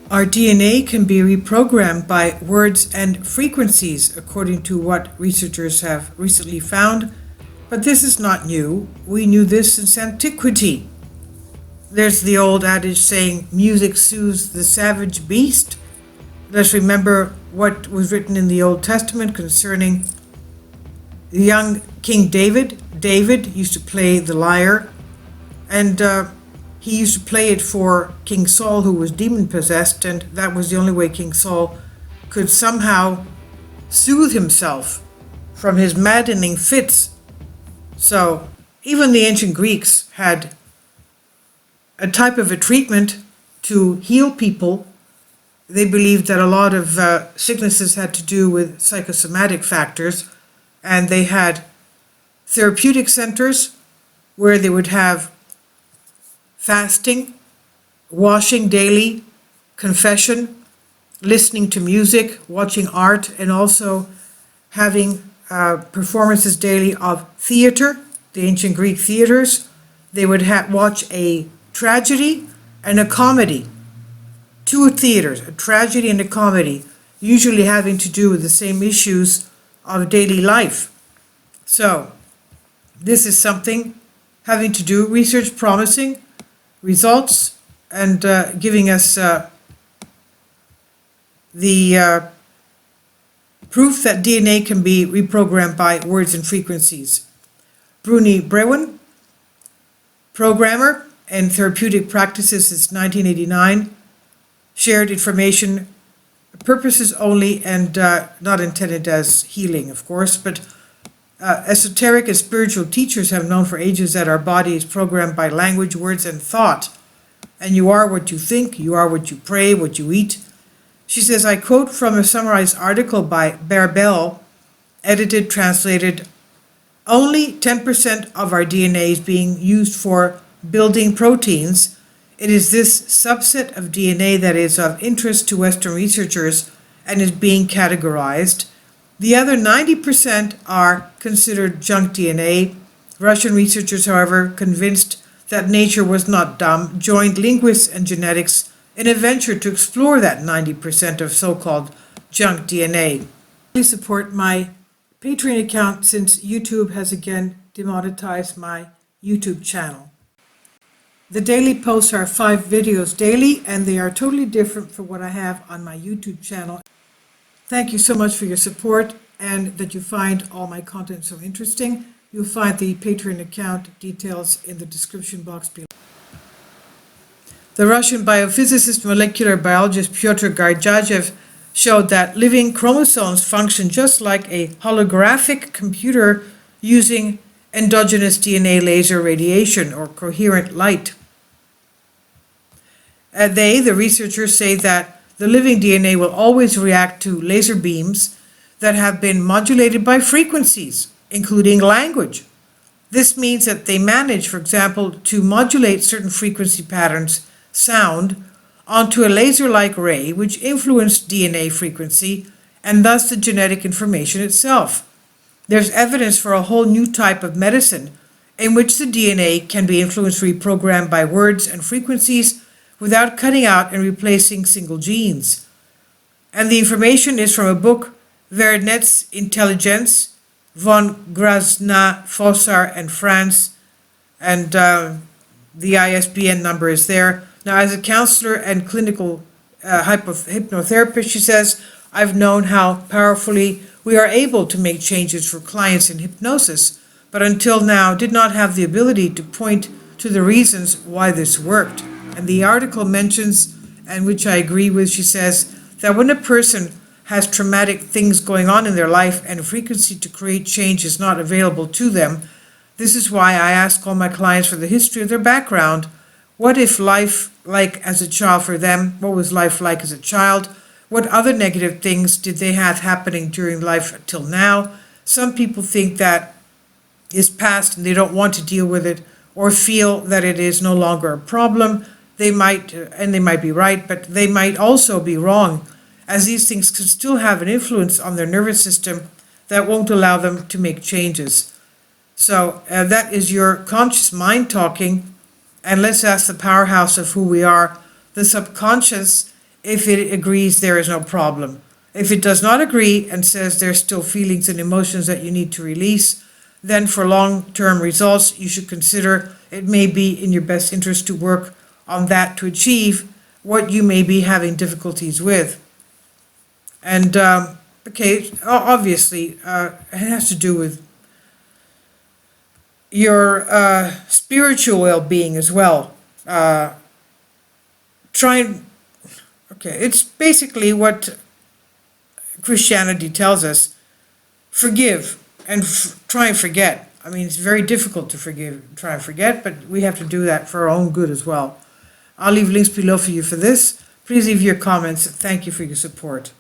Our DNA can be reprogrammed by words and frequencies, according to what researchers have recently found. But this is not new. We knew this since antiquity. There's the old adage saying, music soothes the savage beast. Let's remember what was written in the Old Testament concerning the young King David. David used to play the lyre, and he used to play it for King Saul, who was demon-possessed, and that was the only way King Saul could somehow soothe himself from his maddening fits. So even the ancient Greeks had a type of a treatment to heal people. They believed that a lot of sicknesses had to do with psychosomatic factors, and they had therapeutic centers where they would have fasting, washing daily, confession, listening to music, watching art, and also having performances daily of theater, the ancient Greek theaters. They would watch a tragedy and a comedy. Two theaters, a tragedy and a comedy, usually having to do with the same issues of daily life. So, this is something having to do, research promising results, and giving us the proof that DNA can be reprogrammed by words and frequencies. Bruni Brewen, programmer and therapeutic practices since 1989, shared information, purposes only, and not intended as healing, of course, but esoteric and spiritual teachers have known for ages that our body is programmed by language, words, and thought. And you are what you think, you are what you pray, what you eat. She says, I quote from a summarized article by Barbel, edited, translated, only 10% of our DNA is being used for building proteins. It is this subset of DNA that is of interest to Western researchers and is being categorized. The other 90% are considered junk DNA. Russian researchers, however, convinced that nature was not dumb, joined linguists and genetics in a venture to explore that 90% of so-called junk DNA. Please support my Patreon account since YouTube has again demonetized my YouTube channel. The daily posts are 5 videos daily, and they are totally different from what I have on my YouTube channel. Thank you so much for your support and that you find all my content so interesting. You'll find the Patreon account details in the description box below. The Russian biophysicist molecular biologist Pyotr Garjajev showed that living chromosomes function just like a holographic computer using endogenous DNA laser radiation or coherent light. The researchers, say that the living DNA will always react to laser beams that have been modulated by frequencies, including language. This means that they manage, for example, to modulate certain frequency patterns, sound, onto a laser-like ray which influenced DNA frequency and thus the genetic information itself. There's evidence for a whole new type of medicine in which the DNA can be influenced, reprogrammed by words and frequencies without cutting out and replacing single genes. And the information is from a book, Verne's Intelligence, von Grasna, Fossar, and France, and the ISBN number is there. Now, as a counselor and clinical hypnotherapist, she says, I've known how powerfully we are able to make changes for clients in hypnosis, but until now did not have the ability to point to the reasons why this worked. And the article mentions, and which I agree with, she says, that when a person has traumatic things going on in their life and a frequency to create change is not available to them, this is why I ask all my clients for the history of their background. What if life like as a child for them? What was life like as a child? What other negative things did they have happening during life till now? Some people think that is past and they don't want to deal with it or feel that it is no longer a problem. They might, and they might be right, but they might also be wrong, as these things could still have an influence on their nervous system that won't allow them to make changes. So that is your conscious mind talking, and let's ask the powerhouse of who we are. The subconscious If it agrees, there is no problem. If it does not agree and says there's still feelings and emotions that you need to release, then for long-term results, you should consider it may be in your best interest to work on that to achieve what you may be having difficulties with. And, okay, obviously, it has to do with your spiritual well-being as well. It's basically what Christianity tells us. Forgive and try and forget. I mean, it's very difficult to try and forget, but we have to do that for our own good as well. I'll leave links below for you for this. Please leave your comments. Thank you for your support.